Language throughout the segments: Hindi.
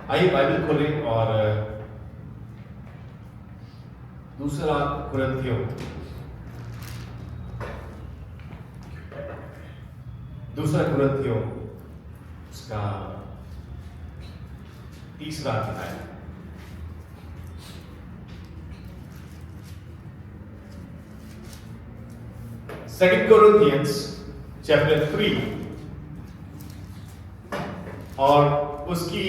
आइए बाइबल खोलें और दूसरा कुरिन्थियों उसका तीसरा अध्याय। सेकंड कोरिन्थियंस चैप्टर 3 और उसकी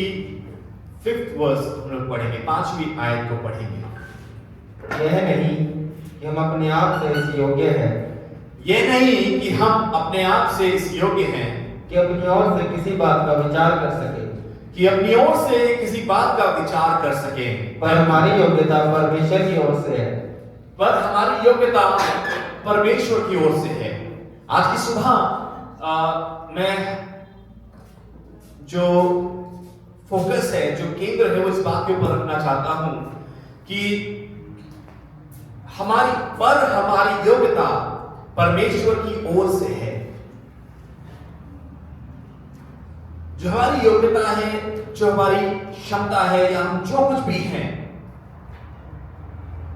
5th वर्स हम लोग पढ़ेंगे, 5वीं आयत को पढ़ेंगे। यह नहीं कि हम अपने आप से इस योग्य हैं यह नहीं कि हम अपने आप से इस योग्य हैं कि अपनी ओर से किसी बात का विचार कर सके, कि अपनी ओर से किसी बात का विचार कर सके, पर हमारी योग्यता परमेश्वर की ओर से है। पर हमारी योग्यता परमेश्वर की ओर से है। आज की सुबह मैं जो फोकस है, जो केंद्र है, वो इस बात के ऊपर रखना चाहता हूं कि हमारी योग्यता परमेश्वर की ओर से है। जो हमारी योग्यता है, जो हमारी क्षमता है, या हम जो कुछ भी हैं,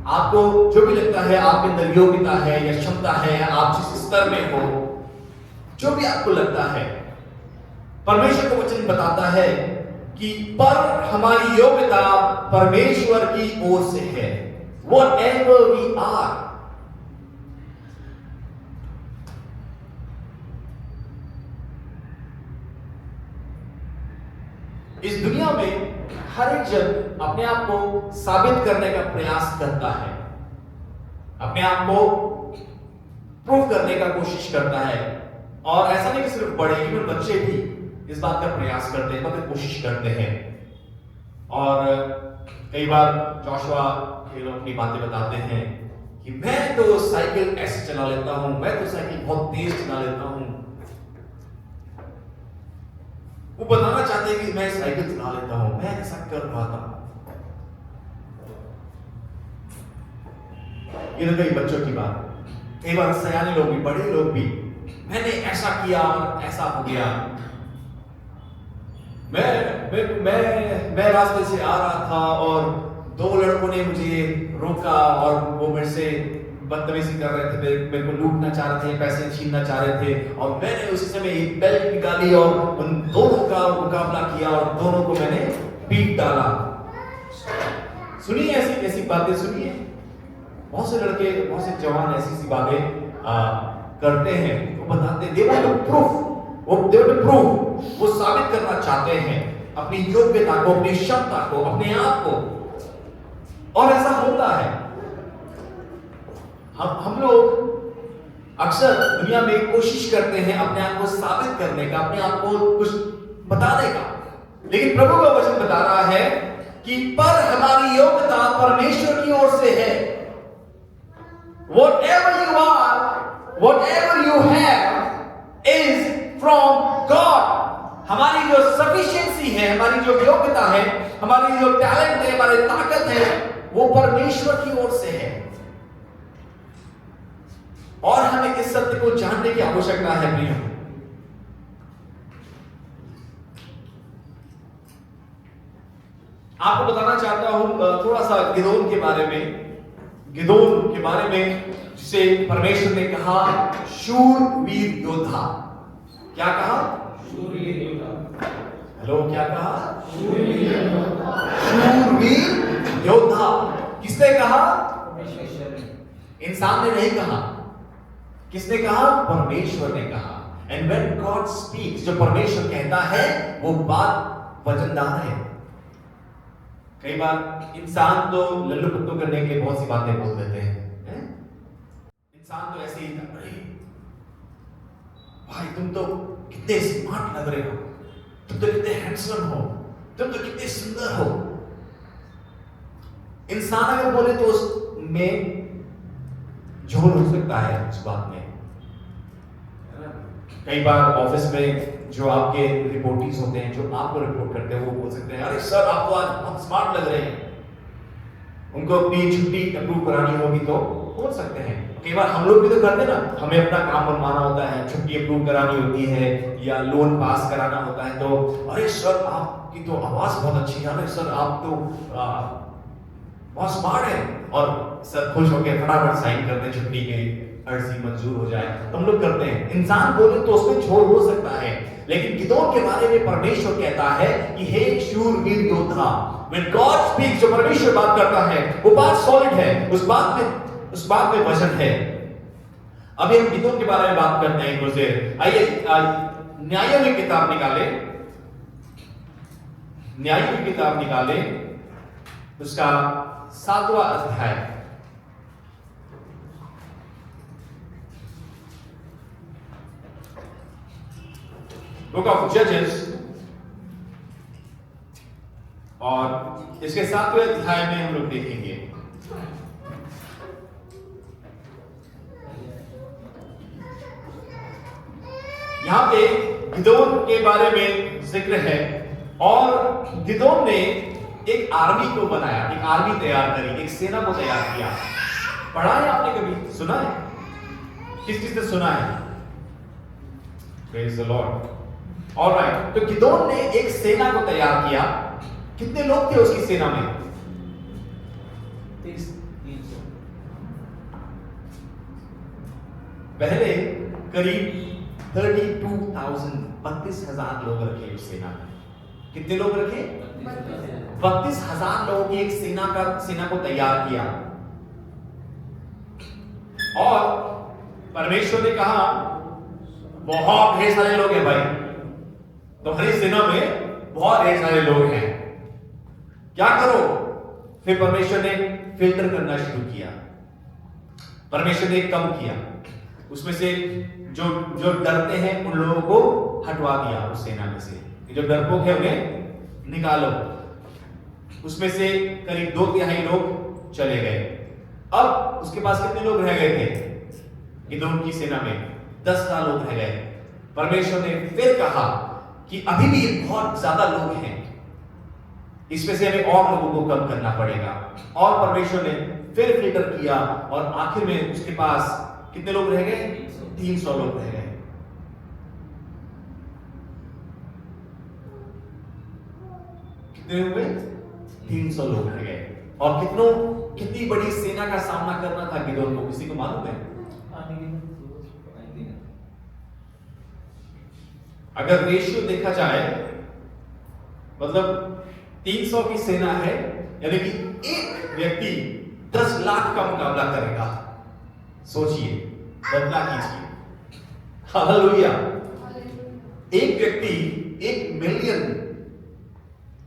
आपको जो भी लगता है आपके अंदर योग्यता है या क्षमता है, या आप जिस स्तर में हो, जो भी आपको लगता है, परमेश्वर का वचन बताता है कि पर हमारी योग्यता परमेश्वर की ओर से है। Whatever we are, इस दुनिया में हर एक जन अपने आप को साबित करने का प्रयास करता है, अपने आप को प्रूव करने का कोशिश करता है। और ऐसा नहीं कि सिर्फ बड़े, इवन बच्चे भी इस बात का प्रयास करते हैं, मतलब कोशिश करते हैं। और कई बार जोशुआ लोग अपनी बातें बताते हैं कि मैं तो साइकिल ऐसे चला लेता हूं, मैं तो साइकिल बहुत तेज चला लेता हूं। वो बताना चाहते हैं कि मैं साइकिल चला लेता हूं, मैं ऐसा कर पाता हूं। ये तो कई बच्चों की बात, कई बार सयाने लोग भी, बड़े लोग भी, मैंने ऐसा किया, ऐसा हो गया। मैं रास्ते से आ रहा था और 2 लड़कों ने मुझे रोका और वो मेरे से बदतमीजी कर रहे थे, मेरे को लूटना चाह रहे थे, पैसे छीनना चाह रहे थे, और मैंने उसी समय एक बेल्ट निकाली और उन दोनों का मुकाबला किया और दोनों को मैंने पीट डाला। सुनिए ऐसी ऐसी बातें, सुनिए। बहुत से लड़के, बहुत से जवान ऐसी बातें करते हैं। वो बताते हैं, they want to prove, वो साबित करना चाहते हैं अपनी योग्यता को, अपनी क्षमता को, अपने आप को। और ऐसा होता है। हम लोग अक्सर दुनिया में कोशिश करते हैं अपने आप को साबित करने का, अपने आप को कुछ बताने का, लेकिन प्रभु का वचन बता रहा है कि पर हमारी योग्यता परमेश्वर की ओर से है। Whatever you are, whatever you have is from God. हमारी जो सफिशिएंसी है, हमारी जो योग्यता है, हमारी जो टैलेंट है, हमारी ताकत है, वो परमेश्वर की ओर से है। और हमें इस सत्य को जानने की आवश्यकता है। प्रिय, आपको बताना चाहता हूं थोड़ा सा गिदोन के बारे में, जिसे परमेश्वर ने कहा शूरवीर योद्धा। क्या कहा? शूरवीर योद्धा। हेलो, क्या कहा? शूरवीर योद्धा। किसने कहा? इंसान ने नहीं कहा। किसने कहा? परमेश्वर ने कहा। एंड व्हेन गॉड स्पीक्स, जो परमेश्वर कहता है वो बात वजनदार है। कई बार इंसान तो लल्लू पत्तू करने के लिए बहुत सी बातें बोल देते हैं। इंसान तो ऐसे ही, अरे भाई तुम तो कितने स्मार्ट लग रहे हो, तुम तो कितने हैंडसम हो, तुम तो कितने सुंदर हो। इंसान अगर बोले तो उसमें झोल हो सकता है उस बात में। कई बार ऑफिस में जो आपके रिपोर्टीज होते हैं, जो आपको रिपोर्ट करते हैं, वो बोल सकते हैं, अरे सर आप तो आज बहुत स्मार्ट लग रहे हैं। उनको अपनी छुट्टी अप्रूव करानी होगी तो बोल सकते हैं। कई बार हम लोग भी तो करते हैं ना, हमें अपना काम बनवाना होता है, छुट्टी अप्रूव करानी होती है या लोन पास कराना होता है, तो अरे सर आपकी तो आवाज बहुत अच्छी है, अरे सर आप तो बहुत स्मार्ट है, और सर खुश होकर फटाफट साइन करते हैं छुट्टी के, अर्जी मंजूर हो जाए, तो हम लोग करते हैं। इंसान बोले तो उसमें छोड़ हो सकता है, लेकिन गिदोन के बारे में परमेश्वर कहता है कि हे शूरवीर योद्धा, when God speaks, जो परमेश्वर बात करता है वो बात सॉलिड है, उस बात में वजन है। अभी हम गिदोन के बारे में बात करते हैं कुछ देर। आइए न्यायों की किताब निकाले, न्यायों की किताब निकाले, उसका 7वां अध्याय। बुक ऑफ जजेस, और इसके 7वें अध्याय में हम लोग देखेंगे यहां पे गिदोन के बारे में जिक्र है, और गिदोन ने एक आर्मी को बनाया, एक आर्मी तैयार करी, एक सेना को तैयार किया। पढ़ा है आपने, कभी सुना है? किस किस ने सुना है? Praise the Lord. ऑलराइट, तो गिदोन ने एक सेना को तैयार किया। कितने लोग थे उसकी सेना में? 300। पहले करीब 32,000 लोग रखे उस सेना में। कितने लोग रखे? 32,000 लोगों की एक सेना को तैयार किया, और परमेश्वर ने कहा बहुत ढेर सारे लोग हैं भाई, तुम्हारी सेना में बहुत ढेर सारे लोग हैं, क्या करो? फिर परमेश्वर ने फिल्टर करना शुरू किया। परमेश्वर ने कम किया, उसमें से जो डरते हैं उन लोगों को हटवा दिया उस सेना में से, जो डरपोक है उन्हें निकालो। उसमें से करीब 2/3 लोग चले गए। अब उसके पास कितने लोग रह गए थे? गिदोन की सेना में 10,000 लोग रह गए। परमेश्वर ने फिर कहा कि अभी भी बहुत ज्यादा लोग हैं, इसमें से हमें और लोगों को कम करना पड़ेगा। और परमेश्वर ने फिर फिल्टर किया, और आखिर में उसके पास कितने लोग रह गए? 300 लोग रह गए। कितने हुए? 300 लोग रह गए। और कितनी बड़ी सेना का सामना करना था गिदोन को, किसी को मालूम है? अगर रेशियो देखा जाए, मतलब 300 की सेना है, यानी कि एक व्यक्ति 10 लाख का मुकाबला करेगा। सोचिए, कल्पना कीजिए। हालेलुया। एक व्यक्ति 1 मिलियन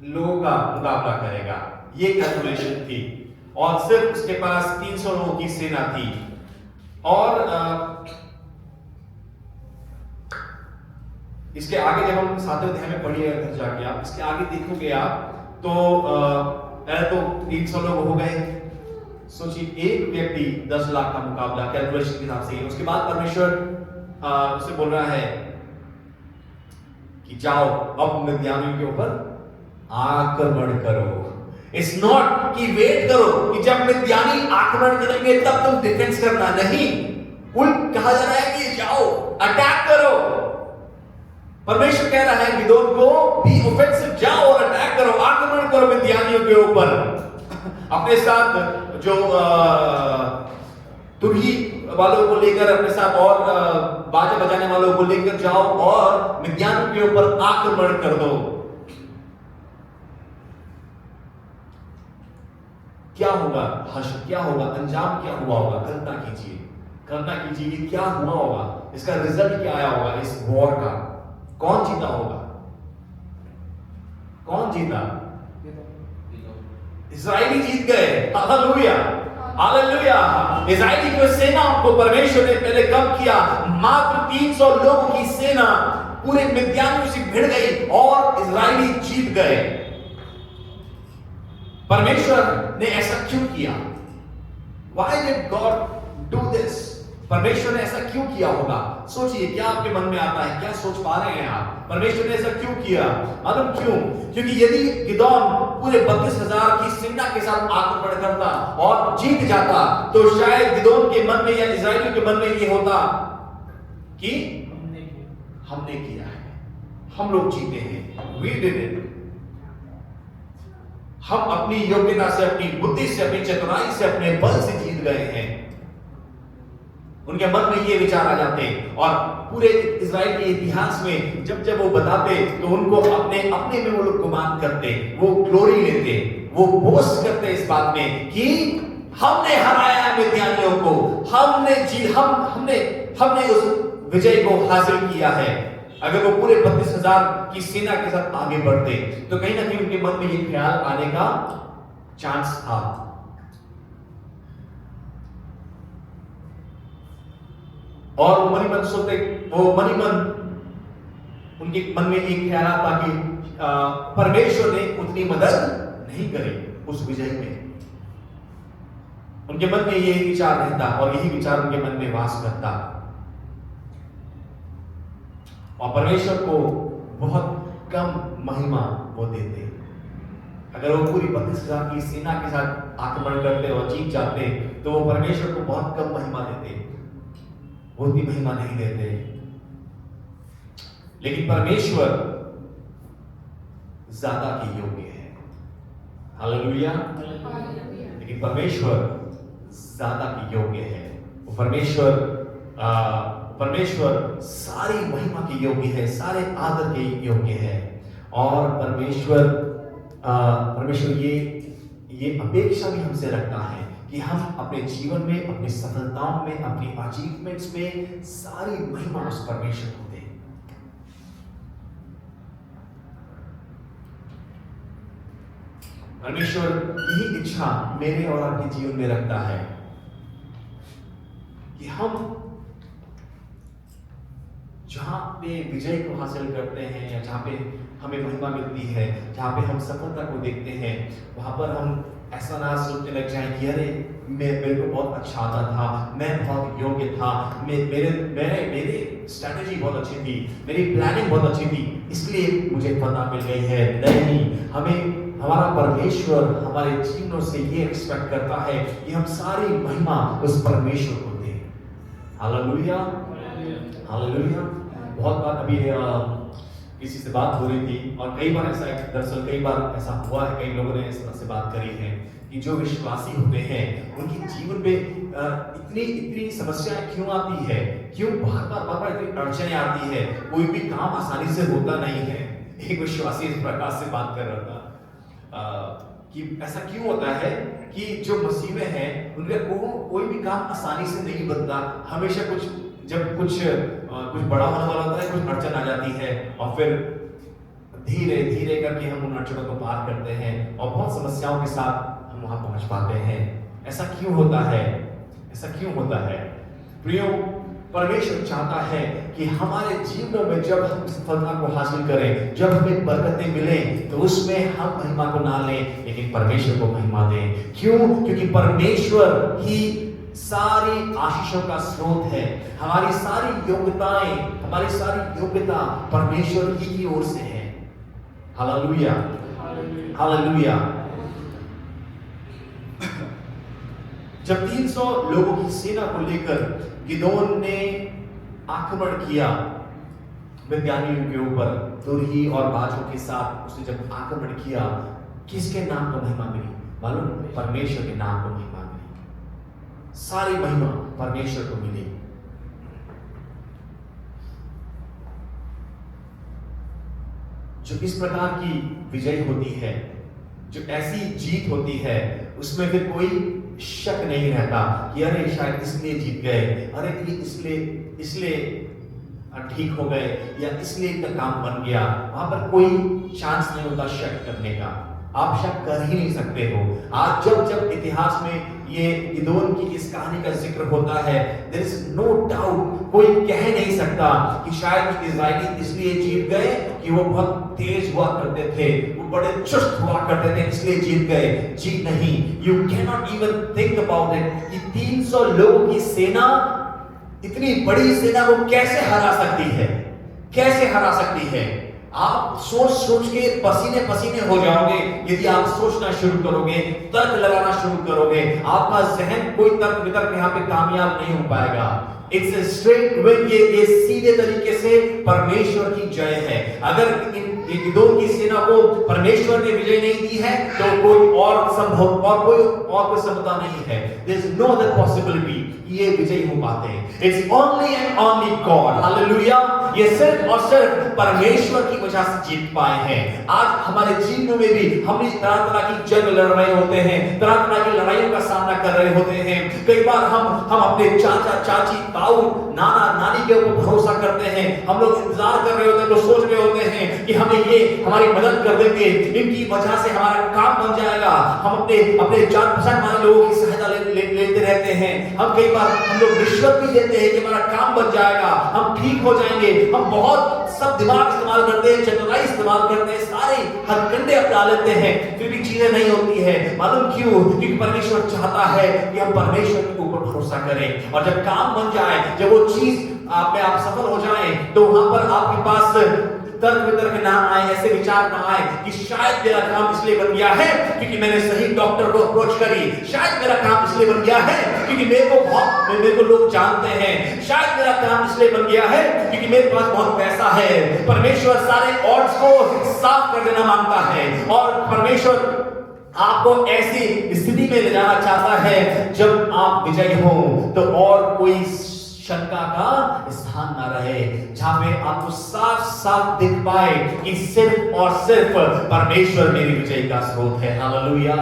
लोगों का मुकाबला करेगा, ये कैलकुलेशन थी। और सिर्फ उसके पास 300 लोगों की सेना थी। और इसके आगे जब हम 7वें अध्याय में पढ़िएगा घर जाके, आप इसके आगे देखोगे आप तो पहले तो 300 लोग हो गए। सोचिए, एक व्यक्ति 10 लाख का मुकाबला कैलकुलेशन के हिसाब से। उसके बाद परमेश्वर उसे बोल रहा है कि जाओ अब मिद्यानियों के ऊपर आक्रमण करो। इट्स नॉट कि वेट करो कि जब मिद्यानी आक्रमण करेंगे तब तुम डिफेंस करना, नहीं। उल्ट कहा जा रहा है कि जाओ अटैक करो। परमेश्वर कह रहा है गिदोन को बी ऑफेंसिव, जाओ और अटैक करो, आक्रमण करो मिद्यानियों के ऊपर। अपने साथ जो तुरही वालों को लेकर, अपने साथ और बाजा बजाने वालों को लेकर जाओ और मिद्यानियों के ऊपर आक्रमण कर दो। क्या होगा? हर्ष क्या होगा? अंजाम क्या हुआ होगा? कल्पना कीजिए कि क्या हुआ होगा, इसका रिजल्ट क्या आया होगा इस वॉर का। कौन जीता होगा? कौन जीता? इस्राएली जीत गए। Hallelujah, hallelujah. इस्राएली की सेना को परमेश्वर ने पहले कम किया। मात्र 300 लोगों की सेना पूरे मिद्यानियों से भिड़ गई और इस्राएली जीत गए। परमेश्वर ने ऐसा क्यों किया? Why did God do this? परमेश्वर ने ऐसा क्यों किया होगा? सोचिए, क्या आपके मन में आता है? क्या सोच पा रहे हैं आप? परमेश्वर ने ऐसा क्यों किया? मालूम क्यों? क्योंकि यदि गिदोन पूरे 32,000 की सेना के साथ आक्रमण करता और जीत जाता, तो शायद गिदोन के मन में या इस्राएलियों के मन में ये होता कि हमने किया है, हम लोग जीते हैं, we did it। हम अपनी योग्यता से, अपनी बुद्धि से, अपनी चतुराई से, अपने बल से जीत गए हैं। उनके मन में ये विचार आ जाते, और पूरे इस्राएल के इतिहास में जब जब वो बताते तो उनको अपने अपने में वो लोग गुमान करते, वो ग्लोरी लेते, वो बोस्ट करते इस बात में कि हमने हराया मिद्यानियों को, हमने उस विजय को हासिल किया है। अगर वो पूरे 32,000 की सेना के साथ आगे बढ़ते तो कहीं ना कहीं उनके मन में ये ख्याल आने का चांस था। और वो मनी मन सोचते, उनके मन में एक ख्याल आता कि परमेश्वर ने उतनी मदद नहीं करी उस विजय में। उनके मन में यही विचार रहता और यही विचार उनके मन में वास करता, और परमेश्वर को बहुत कम महिमा वो देते। अगर वो पूरी 32,000 की सेना के साथ आक्रमण करते और जीत जाते तो वो परमेश्वर को बहुत कम महिमा देते, उतनी महिमा नहीं देते। लेकिन परमेश्वर ज्यादा के योग्य है। हालेलुया। लेकिन परमेश्वर ज्यादा के योग्य है। वो परमेश्वर सारी महिमा के योग्य है, सारे आदर के योग्य है। और परमेश्वर ये अपेक्षा भी हमसे रखता है कि हम अपने जीवन में, अपनी सफलताओं में, अपनी अचीवमेंट्स में सारी महिमा उस परमेश्वर को दें। परमेश्वर यही इच्छा मेरे और आपके जीवन में रखता है कि हम जहां पे विजय को हासिल करते हैं या जहां पे हमें महिमा मिलती है, जहां पे हम सफलता को देखते हैं, वहां पर हम ऐसा ना सोचने लग जाएं कि अरे मेरे को बहुत अच्छा आता था, मैं बहुत योग्य था, मेरी स्ट्रैटेजी बहुत अच्छी थी, मेरी प्लानिंग बहुत अच्छी थी, इसलिए मुझे फतह मिल गई है। नहीं, हमारा परमेश्वर हमारे जीवनों से ये एक्सपेक्ट करता है कि हम सारी महिमा उस परमेश्वर को दें। Hallelujah, hallelujah. बहुत बार अभी किसी से बात हो रही थी और कई बार ऐसा हुआ है, कई लोगों ने इस तरह से बात करी है कि जो विश्वासी होते हैं उनके जीवन में इतनी समस्याएं क्यों आती है, क्यों बार इतनी अड़चनें आती है, कोई भी काम आसानी से होता नहीं है। एक विश्वासी इस प्रकार से बात कर रहा था कि ऐसा क्यों होता है कि जो मसीह में हैं उनका कोई भी काम आसानी से नहीं बनता, हमेशा जब कुछ बड़ा होने वाला होता है, कुछ अड़चन आ जाती है और फिर धीरे धीरे करके हम उन अड़चनों को पार करते हैं और बहुत समस्याओं के साथ हम वहां पहुंच पाते हैं। ऐसा क्यों होता है? ऐसा क्यों होता है? प्रियो, परमेश्वर चाहता है कि हमारे जीवनों में जब हम सफलता को हासिल करें, जब हमें बरकतें मिलें, तो उसमें हम महिमा को ना लें लेकिन परमेश्वर को महिमा दें। क्यों? क्योंकि परमेश्वर ही सारी आशीषों का स्रोत है। हमारी सारी योग्यता परमेश्वर ही की ओर से है। Hallelujah, hallelujah. जब 300 लोगों की सेना को लेकर गिदोन ने आक्रमण किया मिद्यानियों के ऊपर, तुरही और बाजों के साथ उसने जब आक्रमण किया, किसके नाम को महिमा मिली? मालूम? परमेश्वर के नाम को महिमा मिली। सारी महिमा परमेश्वर को मिली। जो इस प्रकार की विजय होती है, जो ऐसी जीत होती है, उसमें फिर कोई शक नहीं रहता कि अरे शायद इसलिए जीत गए, अरे इसलिए ठीक हो गए, या इसलिए इनका काम बन गया। वहां पर कोई चांस नहीं होता शक करने का। आप शक कर ही नहीं सकते हो। आज जब इतिहास में ये गिदोन की इस कहानी का जिक्र होता है, देयर इज नो डाउट, कोई कह नहीं सकता कि शायद इजरायली इसलिए जीत गए कि वो बहुत तेज हुआ करते थे, वो बड़े चुस्त हुआ करते थे इसलिए जीत गए। जी नहीं, you can not even think about it कि 300 लोगों की सेना इतनी बड़ी सेना को कैसे हरा सकती है, कैसे हरा सकती है। आप सोच सोच के पसीने पसीने हो जाओगे यदि आप सोचना शुरू करोगे, तर्क लगाना शुरू करोगे। आपका जहन कोई तर्क वितर्क यहाँ पे कामयाब नहीं हो पाएगा। इट्स ए स्ट्रेट विन, ये सीधे तरीके से परमेश्वर की जय है। अगर इन गिदोन की सेना को परमेश्वर ने विजय नहीं दी है तो कोई और संभव और कोई संभवता नहीं है। There is no other possibility ये विजयी हो पाते हैं। It's only and only God, hallelujah. ये सिर्फ और सिर्फ परमेश्वर की वजह से जीत पाए हैं। आज हमारे जीवन में भी हम तरह तरह की जंग लड़ रहे होते हैं, तरह तरह की लड़ाइयों का सामना कर रहे होते हैं। कई बार हम अपने चाचा चाची ताऊ नाना नानी के ऊपर भरोसा करते हैं। हम लोग इंतजार कर रहे होते हैं, तो सोच रहे होते हैं कि हमें ये हमारी मदद कर देंगे, इनकी वजह से हमारा काम बन जाएगा। हम अपने जान पहचान वाले लोगों की सहायता लेते रहते हैं। हम लोग रिश्वत भी देते हैं कि हमारा काम बन जाएगा, हम ठीक हो जाएंगे। हम बहुत सब दिमाग इस्तेमाल करते हैं, चतुराई इस्तेमाल करते हैं, सारे हथकंडे अपना लेते हैं, फिर भी चीजें नहीं होती है। मालूम क्यों? क्योंकि परमेश्वर चाहता है कि हम परमेश्वर के ऊपर भरोसा करें, और जब काम बन जाए, जब वो चीज आप में आप सफल हो जाए, तो वहां पर आपके पास तर्क वितर्क ना आए, ऐसे विचार ना आए कि शायद मेरा काम इसलिए बन गया है क्योंकि मैंने सही डॉक्टर को अप्रोच करी, शायद मेरा काम इसलिए बन गया है क्योंकि मेरे को लोग जानते हैं, शायद मेरा काम इसलिए बन गया है क्योंकि मेरे पास बहुत पैसा है। परमेश्वर सारे ऑड्स को साफ कर देना मांगता है, और परमेश्वर आपको ऐसी स्थिति में ले जाना चाहता है जब आप विजयी हो तो और कोई शंका का स्थान ना रहे, जहां पे आपको साफ साफ दिख पाए कि सिर्फ और सिर्फ परमेश्वर मेरी विजय का स्रोत है। Hallelujah,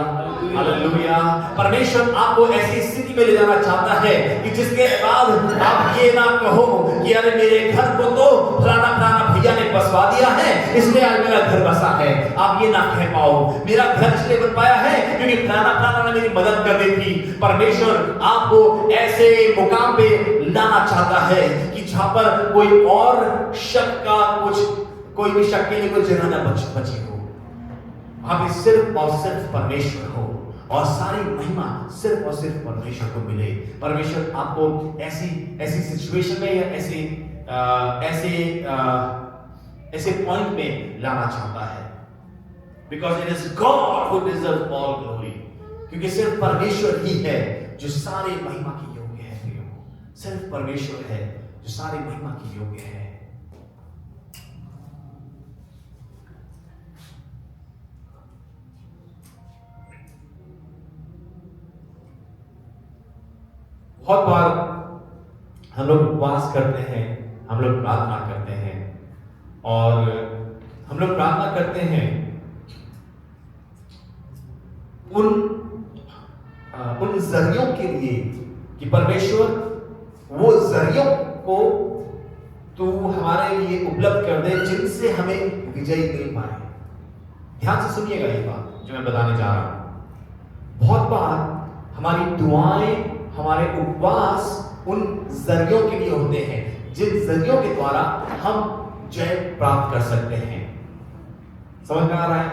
hallelujah. परमेश्वर आपको ऐसी स्थिति में ले जाना चाहता है कि जिसके बाद आप ये ना कहो कि अरे मेरे घर को तो फलाना फलाना भैया ने बसवा दिया है इसलिए आज मेरा घर बसा है। आप ये ना कह पाओ मेरा घर इसलिए बन पाया है क्योंकि फलाना फलाना ने मेरी मदद कर दी थी। परमेश्वर आपको ऐसे मुकाम पे लाना चाहता है कि जहां पर कोई और शक का कोई भी शक के लिए कोई जगह ना बची हो, वहां पे सिर्फ और सिर्फ परमेश्वर हो और सारी महिमा सिर्फ और सिर्फ परमेश्वर को मिले। परमेश्वर आपको ऐसी सिचुएशन में या ऐसे पॉइंट में लाना चाहता है, because it is God who deserve all glory. क्योंकि सिर्फ परमेश्वर ही है जो सारे महिमा की योग्य है। सिर्फ परमेश्वर है जो सारी महिमा की योग्य है। बहुत बार हम लोग उपवास करते हैं, हम लोग प्रार्थना करते हैं, और हम लोग प्रार्थना करते हैं उन जरियों के लिए कि परमेश्वर वो जरियों को तू हमारे लिए उपलब्ध कर दे जिनसे हमें विजय मिल पाए। ध्यान से सुनिएगा ये बात जो मैं बताने जा रहा हूं। बहुत बार हमारी दुआएं, हमारे उपवास उन जरियों के लिए होते हैं जिन जरियों के द्वारा हम जय प्राप्त कर सकते हैं। समझ में आ रहा है?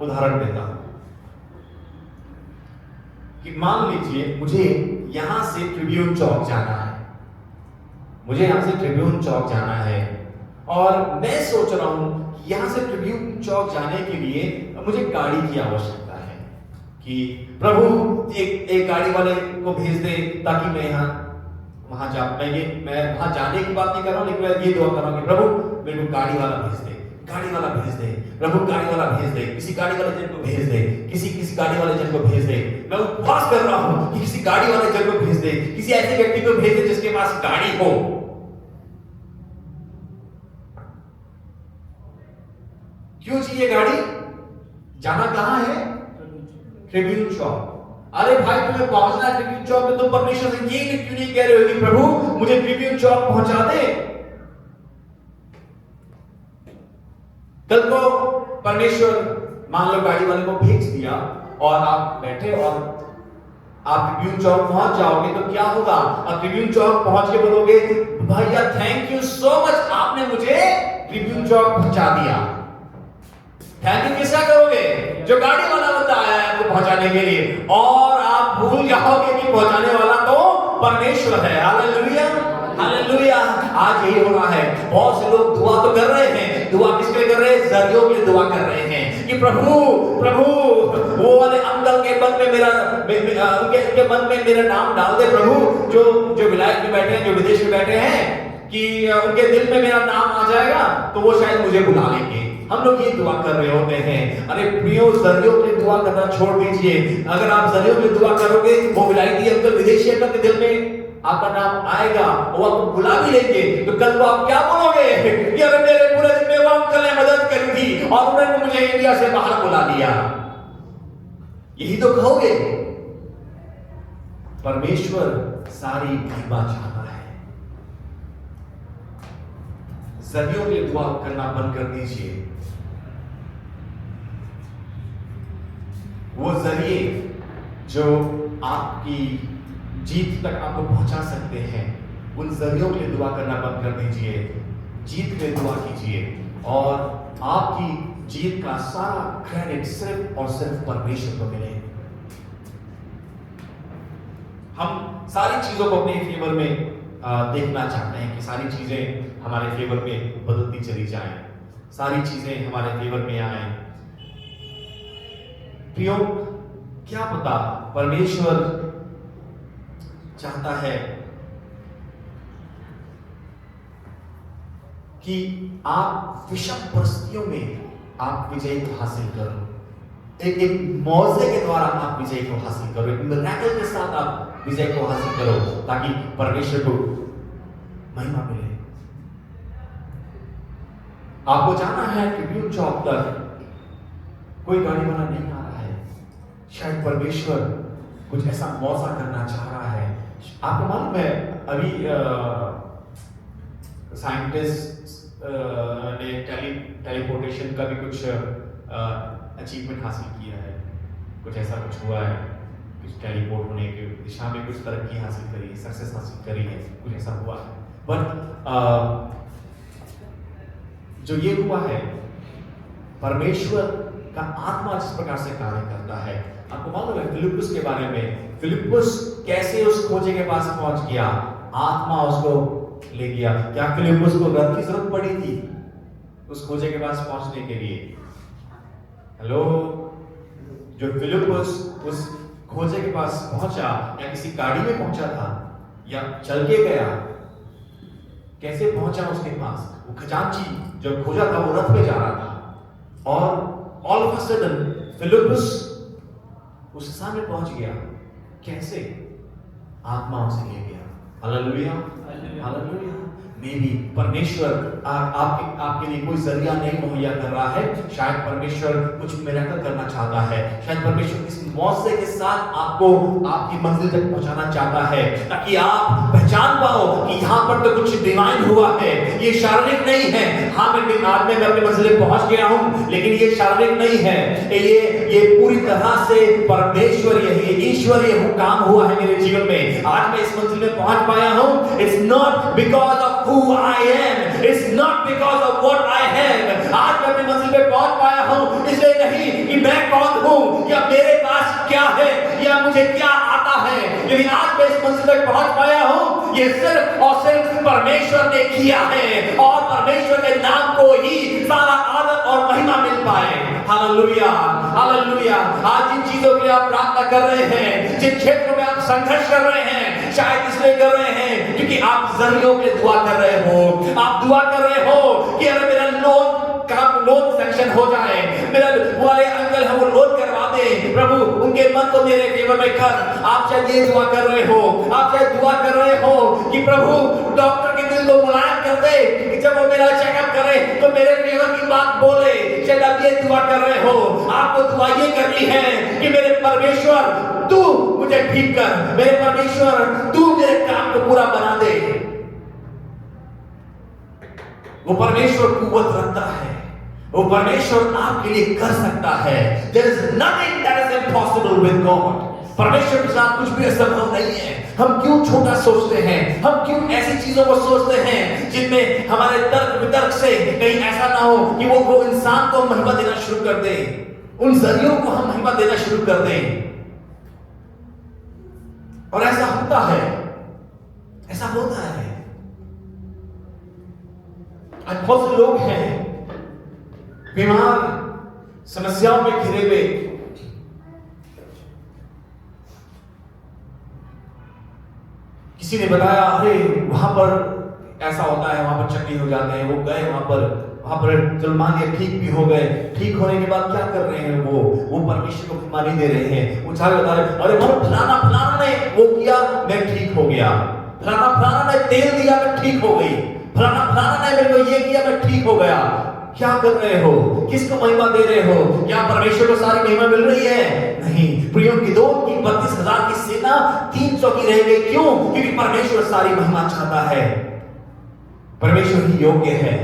उदाहरण देता हूं कि मान लीजिए मुझे यहां से ट्रिब्यून चौक जाना है, मुझे यहां से ट्रिब्यून चौक जाना है, और मैं सोच रहा हूं कि यहां से ट्रिब्यून चौक जाने के लिए मुझे गाड़ी की आवश्यकता है कि प्रभु एक गाड़ी वाले को भेज दे ताकि मैं वहां मैं वहां जाने की बात नहीं कर रहा हूं, लेकिन मैं ये दुआ कर रहा हूं कि प्रभु मेरे को गाड़ी वाला भेज दे, गाड़ी वाला भेज दे, प्रभु गाड़ी वाला भेज दे, किसी गाड़ी वाले जन को भेज दे, किसी गाड़ी वाले जन को भेज दे। मैं उपवास कर रहा हूं कि किसी गाड़ी वाले जन को भेज दे, किसी ऐसे व्यक्ति को भेज दे जिसके पास गाड़ी हो। क्यों चाहिए गाड़ी? जाना कहां है? ट्रिब्यून चौक। अरे भाई तुम्हें पहुंचना है ट्रिब्यून चौक में, तुम परमेश्वर से ये क्यों नहीं कह रहे हो कि प्रभु मुझे ट्रिब्यून चौक पहुंचा दे? कल को परमेश्वर मान लो गाड़ी वाले को भेज दिया और आप बैठे और आप ट्रिब्यून चौक पहुंच जाओगे तो क्या होगा? आप ट्रिब्यून चौक पहुंच के बोलोगे भैया थैंक यू सो मच, आपने मुझे ट्रिब्यून चौक पहुंचा दिया। थैंक यू किसका करोगे? जो गाड़ी वाला बंदा आया है आपको पहुंचाने के लिए, और आप भूल जाओगे कि पहुंचाने वाला तो परमेश्वर है। Hallelujah, hallelujah. आज यही हो रहा है। बहुत से लोग दुआ तो कर रहे हैं, दुआ किसके लिए कर रहे हैं? जरियों के लिए दुआ कर रहे हैं कि प्रभु प्रभु वो वाले अंकल के मन में मेरा उनके मन में मेरा नाम डाल दे प्रभु, जो विलायत में बैठे हैं, जो विदेश में बैठे हैं, कि उनके दिल में मेरा नाम आ जाएगा तो वो शायद मुझे बुला लेंगे। हम लोग ये दुआ कर रहे होते हैं। अरे प्रियो, जरियों के लिए दुआ करना छोड़ दीजिए। अगर आप जरियों के लिए दुआ करोगे, वो विलायती अंकल, विदेशी अंकल के दिल में आपका नाम आएगा, वो आपको बुला भी लेंगे, तो कल को आप क्या बोलोगे कि अरे मेरे पूरे दिन में वो अंकल ने मदद करी थी और उन्होंने मुझे इंडिया से बाहर बुला लिया। यही तो कहोगे। परमेश्वर सारी महिमा चाहता है। जरियों के लिए दुआ करना बंद कर दीजिए। वो जरिए जो आपकी जीत तक आपको पहुंचा सकते हैं, उन जरियों के लिए दुआ करना बंद कर दीजिए। जीत के लिए दुआ कीजिए और आपकी जीत का सारा क्रेडिट सिर्फ और सिर्फ परमेश्वर को मिले। हम सारी चीजों को अपने फेवर में देखना चाहते हैं कि सारी चीजें हमारे फेवर में बदलती चली जाएं, सारी चीजें हमारे फेवर में आए। प्रियो, क्या पता परमेश्वर चाहता है कि आप विषम परिस्थितियों में आप विजय को हासिल करो। एक मौजे के द्वारा आप विजय को हासिल करो, एक मिरेकल के साथ आप विजय को हासिल करो, ताकि परमेश्वर को महिमा मिले। आपको जाना है ट्रिब्यून चौक तक, कोई गाड़ी वाला नहीं आ रहा है। शायद परमेश्वर कुछ ऐसा मौका करना चाह रहा है। आपको मालूम है, अभी साइंटिस्ट ने टेलीपोर्टेशन का भी कुछ अचीवमेंट हासिल किया है। कुछ ऐसा कुछ हुआ है, कुछ टेलीपोर्ट होने की दिशा में कुछ तरक्की हासिल करी है, सक्सेस हासिल करी है, कुछ ऐसा हुआ है। बट जो ये हुआ है, परमेश्वर का आत्मा जिस प्रकार से कार्य करता है। आपको मालूम है फिलिप्पुस के बारे में, फिलिप्पुस कैसे उस खोजे के पास पहुंच गया? आत्मा उसको ले गया। क्या फिलिप्पुस को रथ की जरूरत पड़ी थी उस खोजे के पास पहुंचने के लिए? हेलो, जो फिलिप्पुस उस खोजे के पास पहुंचा, या किसी गाड़ी में पहुंचा था या चल के गया? कैसे पहुंचा उसके पास? वो खजांची जो खोजा था वो रथ में जा रहा था और ऑल ऑफ अ सडन फिलिप्पुस उसके सामने पहुंच गया। कैसे? आत्मा उसे ले गया। Hallelujah, hallelujah. मे बी परमेश्वर आपके लिए कोई जरिया नहीं मुहैया कर रहा है। शायद परमेश्वर कुछ मिरेकल करना चाहता है। शायद परमेश्वर इस मौके के साथ आपको आपकी मंजिल तक पहुंचाना चाहता है, ताकि आप पहचान पाओ कि यहाँ पर तो कुछ डिवाइन हुआ है। ये शारीरिक नहीं है। हाँ, मैं अपनी मंजिल पहुंच गया हूँ, लेकिन ये शारीरिक नहीं है। ये पूरी तरह से परमेश्वर, यही ईश्वरीय काम हुआ है मेरे जीवन में। आज मैं इस मंजिल में पहुंच पाया हूँ। It's not because of who I am, it's not because of what I have। आज मैं अपनी मंजिल पे पहुंच पाया हूँ इसलिए नहीं कि मैं कौन हूँ या मेरे पास क्या है या मुझे क्या आता है, लेकिन आज मैं इस मंजिल पे पहुंच पाया हूँ ये सिर्फ और सिर्फ परमेश्वर ने किया है, और परमेश्वर के नाम को ही सारा आदर और महिमा मिल पाए। Hallelujah, hallelujah. आज जिन चीजों के लिए आप प्रार्थना कर रहे हैं, जिन क्षेत्रों में आप संघर्ष कर रहे हैं, शायद इसलिए कर रहे हैं क्योंकि आप जरियों के दुआ कर रहे हो। आप दुआ कर रहे हो कि अरे मेरा लोन सैंक्शन हो जाए, मेरा वाले अंकल हम लोन करवा दे, प्रभु उनके मन को मेरे फेवर में कर। आप शायद ये दुआ कर रहे हो, आप शायद दुआ कर रहे हो कि प्रभु डॉक्टर के दिल को मुलायम कर दे कि जब वो मेरा चेकअप करे तो मेरे फेवर की बात बोले। शायद आप ये दुआ कर रहे हो। आपको दुआ ये करनी है कि मेरे परमेश्वर तू मुझे ठीक कर, मेरे परमेश्वर तू मेरे काम को पूरा बना दे। वो परमेश्वर कुव्वत रखता है, वो परमेश्वर आपके लिए कर सकता है। There is nothing that is impossible with God। परमेश्वर के साथ कुछ भी असंभव नहीं है। हम क्यों छोटा सोचते हैं? हम क्यों ऐसी चीजों को सोचते हैं जिनमें हमारे तर्क वितर्क से कहीं ऐसा ना हो कि वो इंसान को महिमा देना शुरू कर दे, उन जरियों को हम महिमा देना शुरू कर दें। और ऐसा होता है, ऐसा होता है। बहुत से लोग हैं बीमार, समस्याओं में घिरे हुए। किसी ने बताया, अरे वहां पर ऐसा होता है, वहां पर चक्री हो जाते हैं। वो गए वहां पर चलो मान लिया ठीक भी हो गए। ठीक होने के बाद क्या कर रहे हैं वो परमेश्वर को मानी दे रहे हैं। वो सारे बता रहे, अरे वो फलाना ने वो किया, मैं ठीक हो गया। फलाना ने तेल दिया, मैं ठीक हो गई। फलाना ने मेरे को ये किया, मैं ठीक हो गया। क्या कर रहे हो? किसको महिमा दे रहे हो? क्या परमेश्वर को सारी महिमा मिल रही है? नहीं। प्रियों की 32,000 की सेना 300 की रह गई। क्यों? क्योंकि परमेश्वर सारी महिमा चाहता है। परमेश्वर ही योग्य है।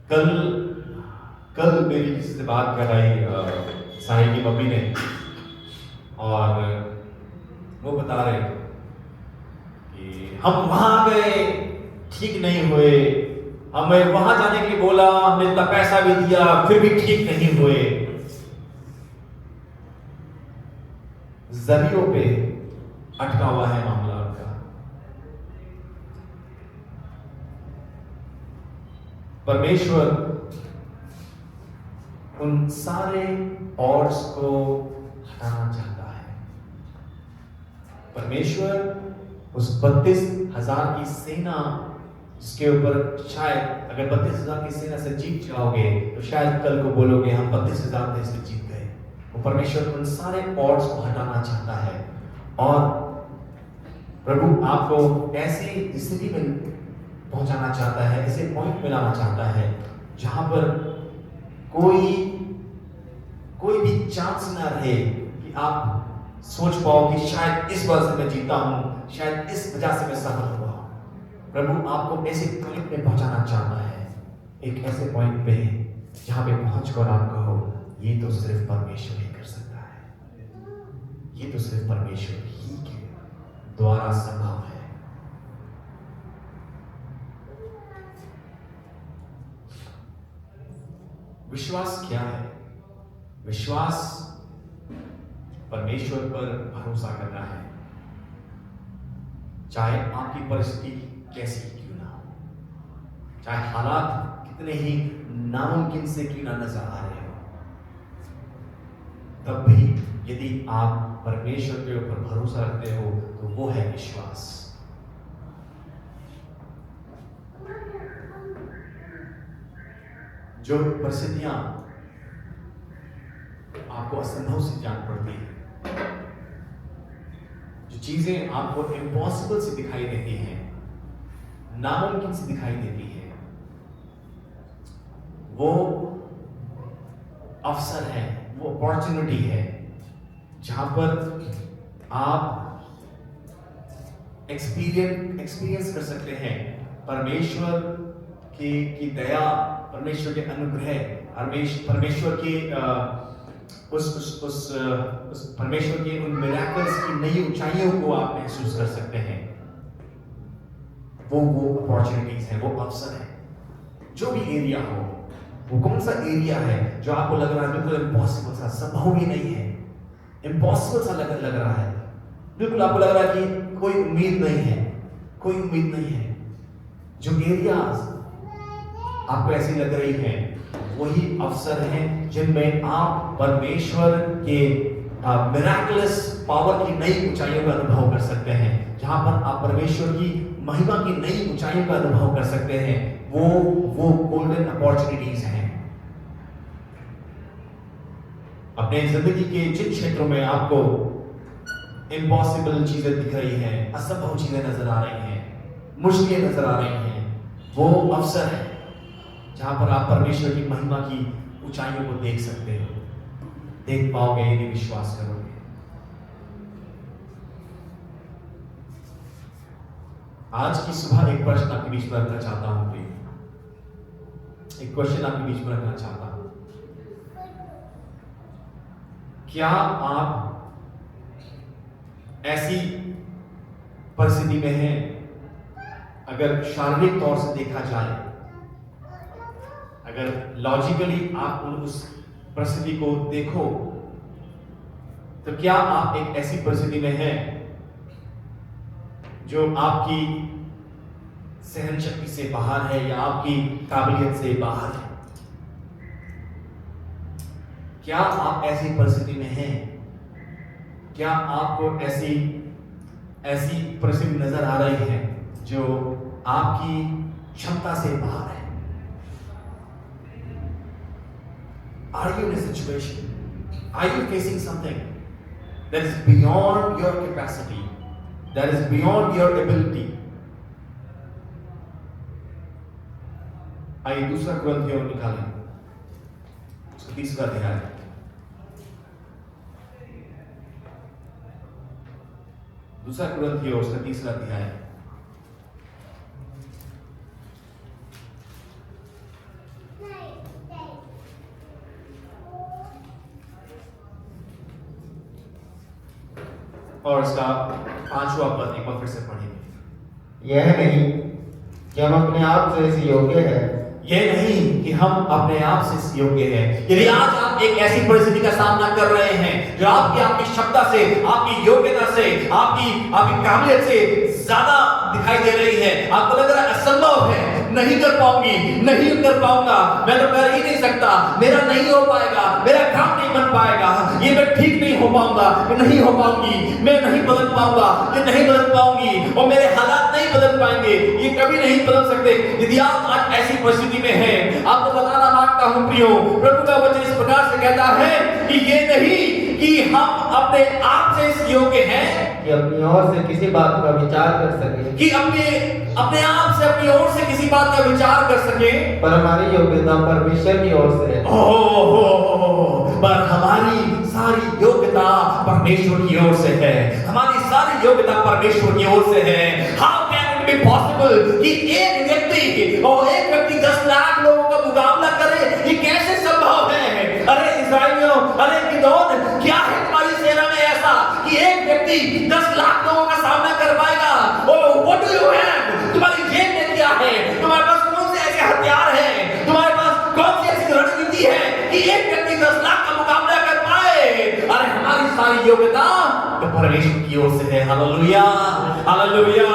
कल मेरी किसी से बात कर रही साहिल की मम्मी ने, और वो बता रहे कि हम वहां गए, ठीक नहीं हुए। हमें वहां जाने के लिए बोला, हमने इतना पैसा भी दिया, फिर भी ठीक नहीं हुए। जरियों पे अटका हुआ है मामला उनका। परमेश्वर उन सारे ऑड्स को हटाना चाहता है। परमेश्वर उस 32,000 की सेना, जिसके ऊपर शायद अगर 32,000 की सेना से जीत जाओगे तो शायद कल को बोलोगे हम 32,000 से जीत गए। वो परमेश्वर उन सारे ऑड्स को हटाना चाहता है। और प्रभु आपको ऐसी स्थिति में पहुंचाना चाहता है, ऐसे पॉइंट में लाना चाहता है जहां पर कोई भी चांस ना रहे कि आप सोच पाओ कि शायद इस वजह से मैं जीता हूं, शायद इस वजह से मैं सफल हुआ। प्रभु आपको ऐसे पॉइंट में पहुंचाना चाहता है, एक ऐसे पॉइंट पे जहां पे पहुंचकर आप कहो, ये तो सिर्फ परमेश्वर ही कर सकता है, ये तो सिर्फ परमेश्वर ही के द्वारा संभव है। विश्वास क्या है? विश्वास परमेश्वर पर भरोसा करना है, चाहे आपकी परिस्थिति कैसी क्यों ना हो, चाहे हालात कितने ही नामुमकिन से क्यों ना नजर आ रहे हो, तब भी यदि आप परमेश्वर के ऊपर भरोसा रखते हो तो वो है विश्वास। जो परिस्थितियां आपको असंभव से जान पड़ती है, जो चीजें आपको इम्पॉसिबल से दिखाई देती हैं, नामुमकिन से दिखाई देती है, वो अवसर है, वो अपॉर्चुनिटी है जहां पर आप एक्सपीरियंस कर सकते हैं परमेश्वर की दया, परमेश्वर के अनुग्रह, परमेश्वर के उस परमेश्वर के उन मिरेकल्स की नई ऊंचाइयों को आप महसूस कर सकते हैं। वो अपॉर्चुनिटीज हैं, वो अवसर है। जो भी एरिया हो, वो कौन सा एरिया है जो आपको लग रहा है बिल्कुल इम्पॉसिबल सा, संभव ही नहीं है, इम्पॉसिबल सा लग रहा है, बिल्कुल आपको लग रहा है कि कोई उम्मीद नहीं है, कोई उम्मीद नहीं है, जो एरियाज आपको ऐसी लग रही है, वही अवसर हैं जिनमें आप परमेश्वर के मिरेकलस पावर की नई ऊंचाइयों का अनुभव कर सकते हैं, जहां पर आप परमेश्वर की महिमा की नई ऊंचाइयों का अनुभव कर सकते हैं। वो गोल्डन अपॉर्चुनिटीज हैं। अपने जिंदगी के जिन क्षेत्रों में आपको इम्पॉसिबल चीजें दिख रही हैं, असंभव चीजें नजर आ रही हैं, मुश्किलें नजर आ रही हैं, वो अवसर है जहां पर आप परमेश्वर की महिमा की ऊंचाइयों को देख सकते हो, देख पाओगे यदि विश्वास करोगे। आज की सुबह एक प्रश्न आपके बीच में रखना चाहता हूं, एक क्वेश्चन आपके बीच में रखना चाहता हूं। क्या आप ऐसी परिस्थिति में हैं, अगर शारीरिक तौर से देखा जाए, अगर लॉजिकली आप उस परिस्थिति को देखो, तो क्या आप एक ऐसी परिस्थिति में हैं जो आपकी सहन शक्ति से बाहर है या आपकी काबिलियत से बाहर है। क्या आप ऐसी परिस्थिति में हैं? क्या आपको ऐसी परिस्थिति नजर आ रही है जो आपकी क्षमता से बाहर है? Are you in a situation? Are you facing something that is beyond your capacity, that is beyond your ability? आइए दूसरा कुरिन्थियों निकालें, उसका तीसरा अध्याय। दूसरा कुरिन्थियों उसका तीसरा अध्याय। और इसका 5वां पद एक बार फिर से पढ़ेंगे। यह नहीं कि हम अपने आप से इस योग्य है, यह नहीं कि हम अपने आप से इस योग्य हैं। यदि आज आप एक ऐसी परिस्थिति का सामना कर रहे हैं जो आपकी क्षमता से, आपकी योग्यता से, आपकी काबिलियत से ज्यादा दिखाई दे रही है, आपको लग रहा है असंभव है, नहीं कर पाऊंगी, नहीं कर पाऊंगा, मैं तो कर ही नहीं सकता, मेरा नहीं हो पाएगा, मेरा काम नहीं बन पाएगा, ये मैं ठीक नहीं हो पाऊंगा, मैं नहीं हो पाऊंगी, मैं नहीं बदल पाऊंगा, ये नहीं बदल पाऊंगी, और मेरे हालात नहीं बदल पाएंगे, ये कभी नहीं बदल सकते। यदि आप आज ऐसी परिस्थिति में हैं, आपको बताना मांगता हूं प्रियो, प्रभु का वचन इस प्रकार से कहता है कि ये नहीं कि हम अपने आप से इस योग्य हैं कि अपनी ओर से किसी बात का विचार कर सके, कि अपने आप से, अपनी ओर से किसी बात का विचार कर सके, पर हमारी योग्यता परमेश्वर की ओर से है। पर हमारी सारी योग्यता परमेश्वर की ओर से है, हमारी सारी योग्यता परमेश्वर की ओर से है। How can it be possible कि एक व्यक्ति 10 लाख लोगों का मुकाबला करे? ये कैसे संभव है? अरे इस्राएलियों, अरे गिदोन, क्या है तुम्हारी सेना में ऐसा कि एक व्यक्ति 10 लाख लोगों का सामना कर पाएगा? What do you have? तुम्हारी जेब में क्या है? तुम्हारे पास कौन से ऐसे हथियार हैं? तुम्हारे पास कौन सी ऐसी रणनीति है कि एक व्यक्ति 10 लाख का मुकाबला कर पाए? अरे हमारी सारी योग्यता तो परमेश्वर की ओर से है। Hallelujah, hallelujah.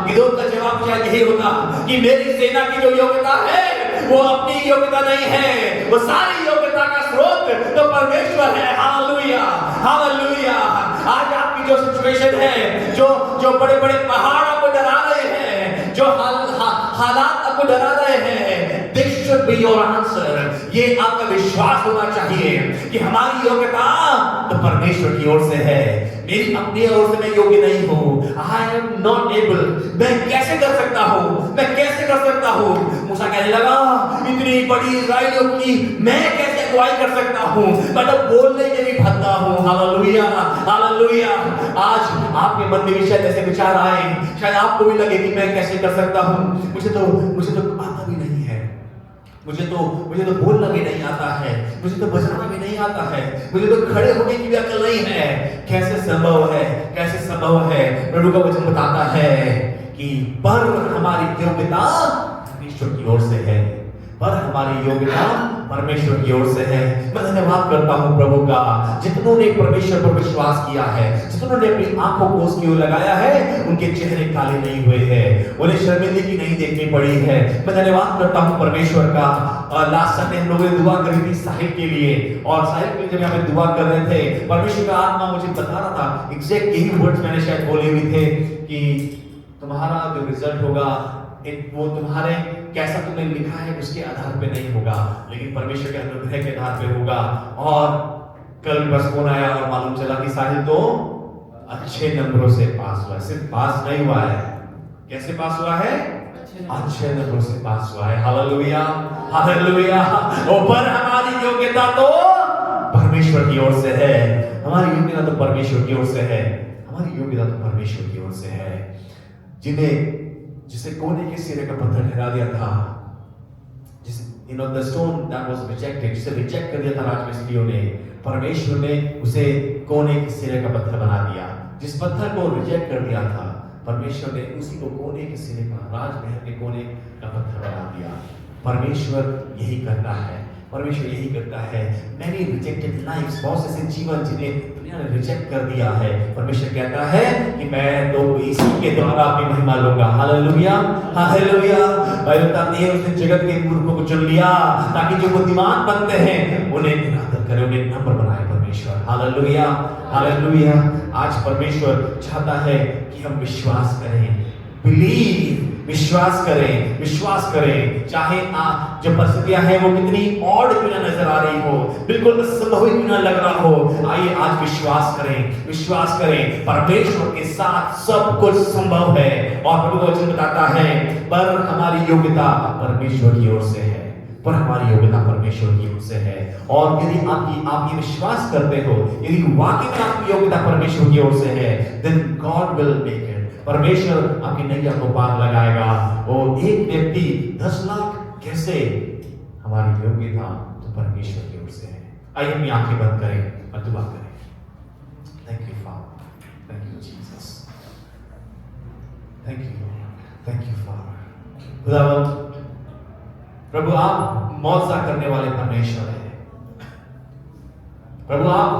गिदोन का जवाब शायद यही होता कि मेरी सेना की जो योग्यता है वो अपनी योग्यता नहीं है, वो सारी योग्यता का स्रोत तो परमेश्वर है। Hallelujah, hallelujah. आज आपकी जो सिचुएशन है, जो बड़े-बड़े पहाड़ आपको डरा रहे हैं, जो हालात आपको डरा रहे हैं, this should be your answer। ये आपका विश्वास होना चाहिए कि हमारी योग्यता तो परमेश्वर की ओर से है, मेरी अपनी ओर से मैं योग्य नहीं हूँ। I am not able। मैं कैसे कर सकता हूँ? मैं कैसे कर सकता हूँ? मूसा कहने लगा, इतनी बड़ी इस्राएलियों की मैं कैसे अगुवाई कर सकता हूँ? मैं तो बोलने के भी भद्दा हूँ। Hallelujah, hallelujah. आज आपके मन में भी शायद ऐसे विचार आए, शायद आपको भी लगे कि मैं कैसे कर सकता हूँ, मुझे तो आता भी नहीं है, मुझे तो बोलना भी नहीं आता है, मुझे तो बजाना भी नहीं आता है, मुझे तो खड़े होने की भी अकल नहीं है। कैसे संभव है? कैसे संभव है? प्रभु का वचन बताता है कि पर हमारी योग्यता परमेश्वर की ओर से है, पर हमारी योग्यता परमेश्वर की ओर से है। मैं धन्यवाद करता हूं प्रभु का, जितनों ने परमेश्वर पर विश्वास किया है, जितनों ने अपनी आंखों को उसकी ओर लगाया है, उनके चेहरे काले नहीं हुए हैं, उन्हें शर्मिंदगी नहीं देखनी पड़ी है। मैं धन्यवाद करता हूं परमेश्वर का। और लास्ट संडे हम लोगों ने दुआ करी थी साहिब के लिए, और साहिब के लिए जब हमें दुआ कर रहे थे, परमेश्वर का आत्मा मुझे बता रहा था, एग्जैक्ट यही वर्ड्स मैंने शायद बोले हुए थे कि तुम्हारा जो रिजल्ट होगा वो तुम्हारे कैसा तुमने लिखा है उसके आधार पे नहीं होगा, लेकिन परमेश्वर के अनुग्रह के आधार पे होगा। और कल बस फोन आया और मालूम चला कि साहिल तो अच्छे नंबरों से पास हुआ है। सिर्फ पास नहीं हुआ है, कैसे पास हुआ है? अच्छे नंबरों से पास हुआ है। Hallelujah, hallelujah. पर हमारी योग्यता तो परमेश्वर की ओर से है, हमारी योग्यता तो परमेश्वर की ओर से है, हमारी योग्यता तो परमेश्वर की ओर से है। जिसे कोने के सिरे का पत्थर ठहरा दिया था, the stone that was rejected, जिसे रिजेक्ट कर दिया था राजमिस्त्रियों ने, परमेश्वर ने उसे कोने के सिरे का पत्थर बना दिया। जिस पत्थर को रिजेक्ट कर दिया था, परमेश्वर ने उसी को कोने के सिरे का, राजमहल के कोने का पत्थर बना दिया। परमेश्वर यही करता है, परमेश्वर यही करता है। Many rejected lives, बहुत ऐसे जीवन जिन्हें दुनिया ने रिजेक्ट कर दिया है, परमेश्वर कहता है कि मैं तो इसी के द्वारा अपनी महिमा लूंगा। Hallelujah, hallelujah. बाइबल बताती है उसने जगत के मूर्खों को चुन लिया ताकि जो बुद्धिमान बनते हैं उन्हें निरादर करे, उन्हें नम्र बनाए परमेश्वर। Hallelujah, hallelujah. आज परमेश्वर चाहता है कि हम विश्वास करें, बिलीव, विश्वास करें, विश्वास करें। चाहे जो परिस्थितियां हैं वो कितनी ऑड क्यों ना नजर आ रही हो, बिल्कुल असंभव क्यों ना लग रहा हो, आइए आज विश्वास करें, विश्वास करें। परमेश्वर के साथ सब कुछ संभव है। और प्रभु का वचन बताता है पर हमारी योग्यता परमेश्वर की ओर से है, पर हमारी योग्यता परमेश्वर की ओर से है। और यदि आप ये विश्वास करते हो, यदि वाकई में आपकी योग्यता परमेश्वर की ओर से है, then God will make it। परमेश्वर आपकी नैया को पार लगाएगा। और एक व्यक्ति 10 लाख कैसे? हमारी योग्यता तो परमेश्वर की ओर से है। आइए अपनी आंखें बंद करें और दुआ करें। Thank you father, thank you Jesus, thank you Lord, thank you father. खुदावंद प्रभु, आप मौजज़ा करने वाले परमेश्वर हैं। प्रभु, आप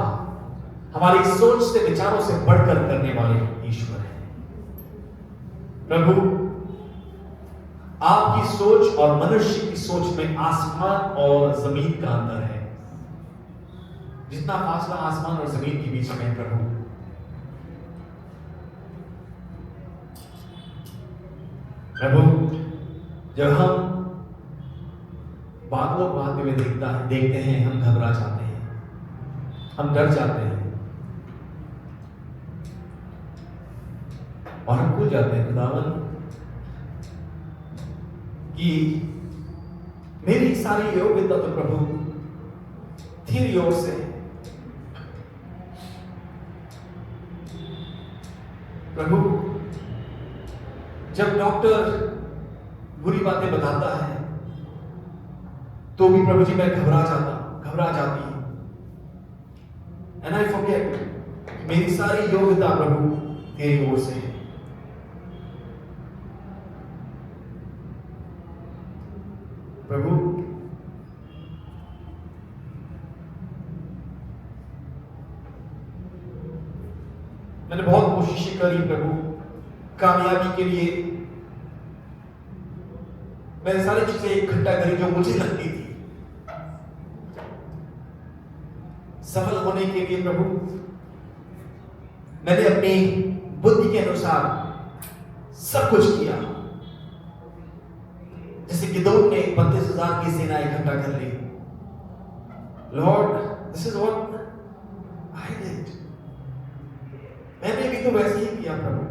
हमारी सोच से, विचारों से बढ़कर करने वाले ईश्वर हैं। प्रभु, आपकी सोच और मनुष्य की सोच में आसमान और जमीन का अंतर है। जितना फासला आसमान और जमीन के बीच में है प्रभु, जब हम बादलों को आते हुए देखते हैं, हम घबरा जाते हैं, हम डर जाते हैं और हम भूल जाते हैं खुदावन कि मेरी सारी योग्यता तो प्रभु तेरी ओर से। प्रभु, जब डॉक्टर बुरी बातें बताता है तो भी प्रभु जी मैं घबरा जाती हूं। एंड आई फॉरगेट मेरी सारी योग्यता प्रभु तेरी ओर से है। प्रभु, मैंने बहुत कोशिशें करी प्रभु कामयाबी के लिए। मैंने सारी चीजें इकट्ठा करी जो मुझे लगती थी सफल होने के लिए। प्रभु, मैंने अपनी बुद्धि के अनुसार सब कुछ किया। जैसे गिदोन ने 32,000 की सेना इकट्ठा कर ली। Lord, this is what I did. मैंने भी तो वैसे ही किया प्रभु।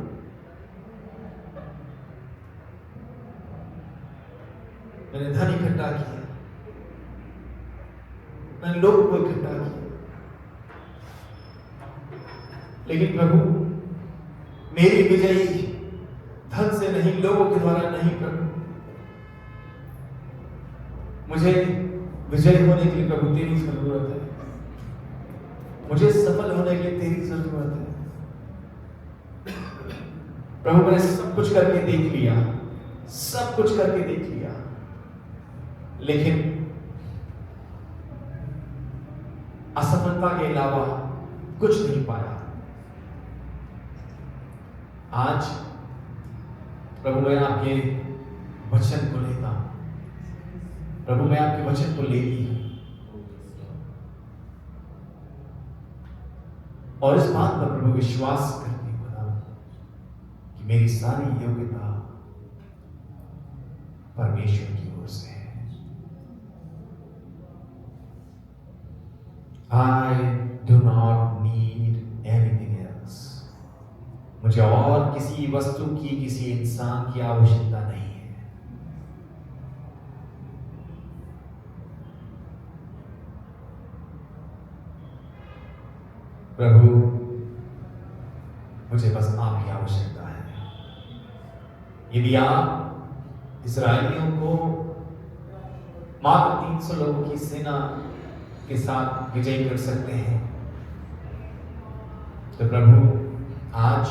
मैंने धन इकट्ठा किया, मैंने लोगों को इकट्ठा किया, लेकिन प्रभु मेरी विजयी धन से नहीं, लोगों के द्वारा नहीं प्रभु। मुझे विजय होने के लिए प्रभु तेरी जरूरत है। मुझे सफल होने के लिए तेरी जरूरत है प्रभु। मैंने सब कुछ करके देख लिया, सब कुछ करके देख लिया, लेकिन असफलता के अलावा कुछ नहीं पाया। आज प्रभु मैं आपके वचन को लेता हूं, प्रभु मैं आपके वचन को लेती हूं और इस बात पर प्रभु विश्वास करती हूं कि मेरी सारी योग्यता परमेश्वर की ओर से है। I do not need anything else। मुझे और किसी वस्तु की, किसी इंसान की आवश्यकता नहीं है। प्रभु, मुझे बस आपकी आवश्यकता है। यदि आप इस्राएलियों को मात्र 300 लोगों की सेना के साथ विजय कर सकते हैं, तो प्रभु आज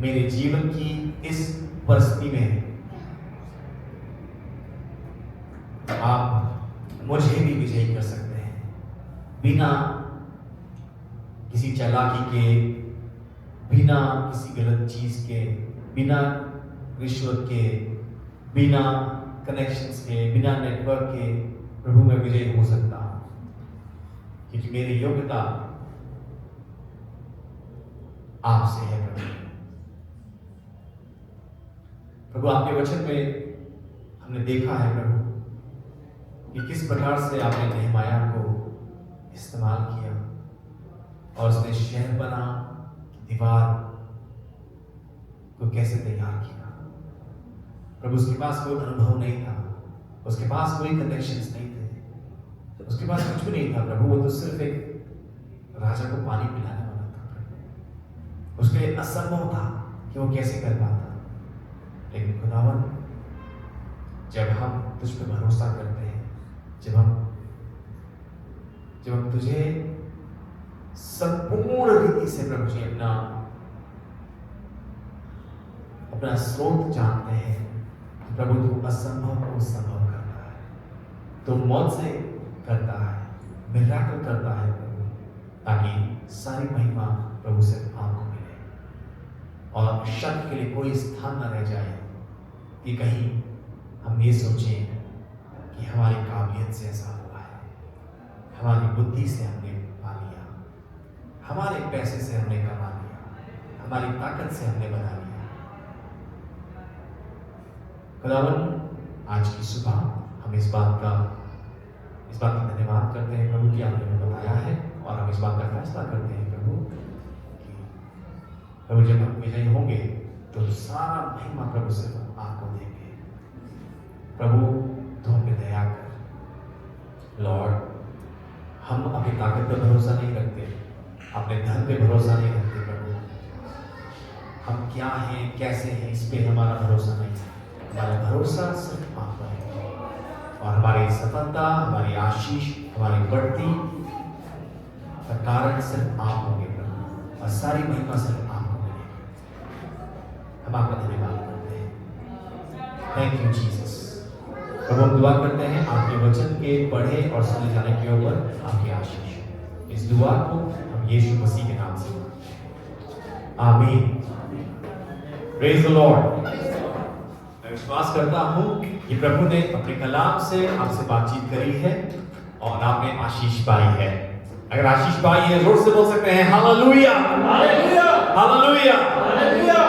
मेरे जीवन की इस परिस्थिति में आप मुझे भी विजयी कर सकते हैं बिना किसी चालाकी के, बिना किसी गलत चीज के, बिना रिश्वत के, बिना कनेक्शंस के, बिना नेटवर्क के प्रभु में विजयी हो सकता हूं, क्योंकि मेरी योग्यता आपसे है प्रभु। प्रभु आपके वचन में हमने देखा है प्रभु कि किस प्रकार से आपने नेहमाया को इस्तेमाल किया और उसने शहर बना, दीवार को कैसे तैयार किया। प्रभु उसके पास कोई अनुभव नहीं था, उसके पास कोई कनेक्शंस नहीं थे, उसके पास कुछ भी नहीं था प्रभु। वो तो सिर्फ एक राजा को पानी पिलाने वाला था प्रभु। उसके लिए असंभव था कि वो कैसे कर पाता। लेकिन खुदावन, जब हम तुझ पे भरोसा करते हैं, जब हम तुझे संपूर्ण रीति से प्रभु जी अपना स्रोत जानते हैं, तो प्रभु तू असंभव को संभव करता है, तो मौत से करता है, मिराकल करता है प्रभु, ताकि सारी महिमा प्रभु सिर्फ आपको मिले और शक के लिए कोई स्थान न रह जाए कि कहीं हम ये सोचें कि हमारी काबिलियत से ऐसा हुआ है, हमारी बुद्धि से हमने पा लिया, हमारे पैसे से हमने कमा लिया, हमारी ताकत से हमने बना लिया। खुदावन, आज की सुबह हम इस बात का धन्यवाद करते हैं प्रभु कि आपने हमें बताया है, और हम इस बात का फैसला करते हैं प्रभु कि प्रभु जब हम विजयी होंगे तो सारा महिमा प्रभु सिर्फ आपको देंगे। प्रभु तो हम पे दया कर लॉर्ड। हम अपनी ताकत पर भरोसा नहीं रखते, अपने धन पे भरोसा नहीं रखते प्रभु। हम क्या हैं, कैसे हैं, इस पे हमारा भरोसा नहीं है। हमारा भरोसा सिर्फ आप पर है, और हमारी सफलता, हमारी आशीष, हमारी बढ़ती का कारण सिर्फ आप होंगे प्रभु, और सारी महिमा सिर्फ आपको मिलेगी। हम आपका धन्यवाद करते हैं। Thank you Jesus. प्रभु हम दुआ करते हैं आपके वचन के पढ़े और सुने जाने के ऊपर आपकी आशीष। इस दुआ को हम यीशु मसीह के नाम से आमीन। Praise the Lord. मैं विश्वास करता हूं कि प्रभु ने अपने कलाम से आपसे बातचीत करी है और आपने आशीष पाई है। अगर आशीष पाई है जोर से बोल सकते हैं हालेलुया, हालेलुया, हालेलुया, हालेलुया।